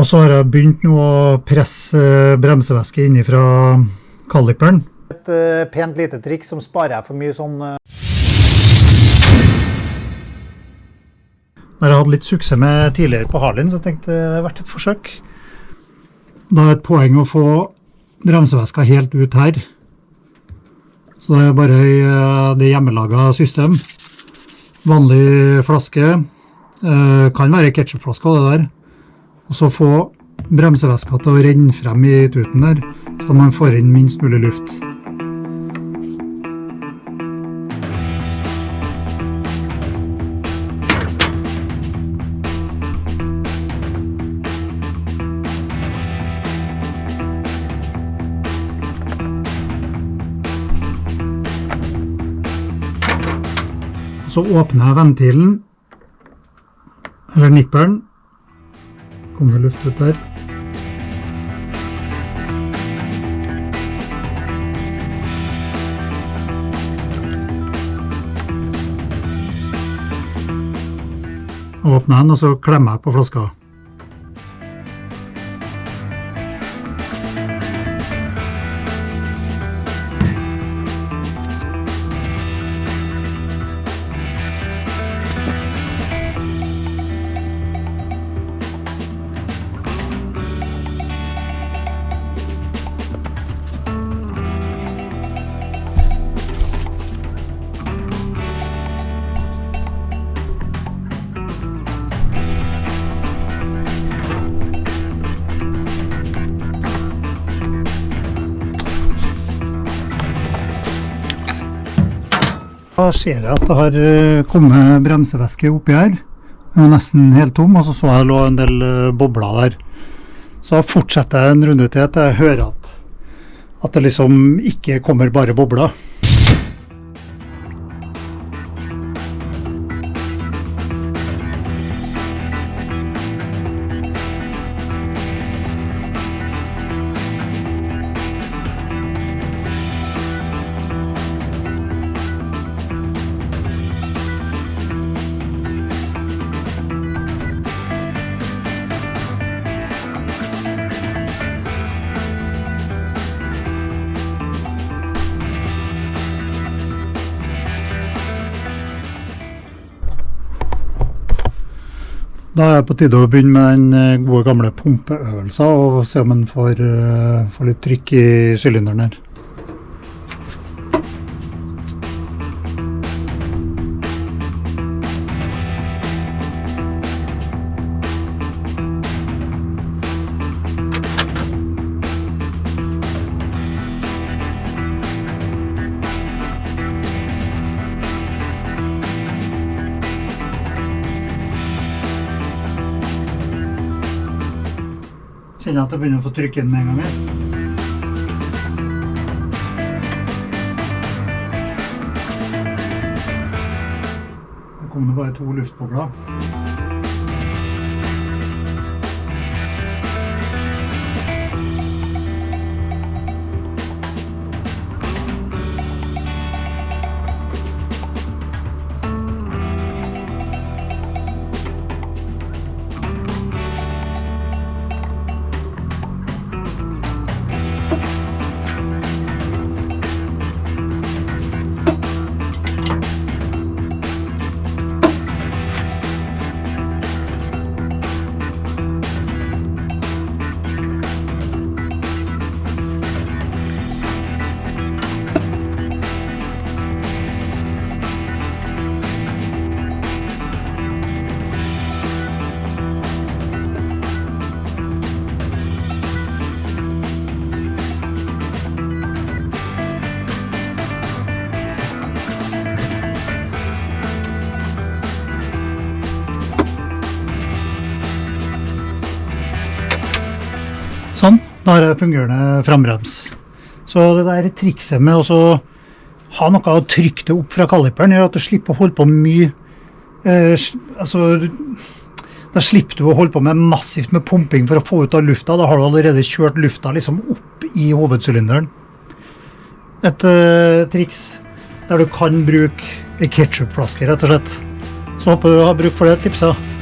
Og så har jeg begynt nå å presse bremsevæske inni fra kaliperen. Et pent lite triks som sparer jeg for mye sånn... Når jeg hadde litt suksess med tidligere på Harleyen, så tenkte jeg det har vært et forsøk. Da er et poeng å få bremsevæska helt ut her. Så det er bare det hjemmelaget system. Vanlig flaske. Kan være ketchupflaske det der. Og så få bremsevæska til å renne frem i tuten der, så man får inn minst mulig luft. Så åpner jeg ventilen, eller nipperen. Kommer det luft ut der. Åpner den, og så klemmer jeg på flaska. Da ser jeg at det har kommet bremsevæske oppi her. Den er nesten helt tom, og så jeg lå en del bobler der. Så fortsetter jeg en runde til at jeg hører at det liksom ikke kommer bare bobler. Da er det på tide å begynne med den gode gamle pumpeøvelsen og se om man får litt trykk i sylinderen her. Kjenner at jeg begynner å få trykk inn med en gang her. Da kom det bare 2 luftbobler. Sånn, da har jeg fungerende frambrems. Så det der trikset med å ha noe å trykke det opp fra kaliperen gjør at du slipper å holde på mye, da slipper du å holde på med massivt med pumping for å få ut av lufta. Da har du allerede kjørt lufta liksom opp i hovedsylinderen. Et triks der du kan bruke en ketchupflaske rett og slett. Så håper du har bruk for det tipset.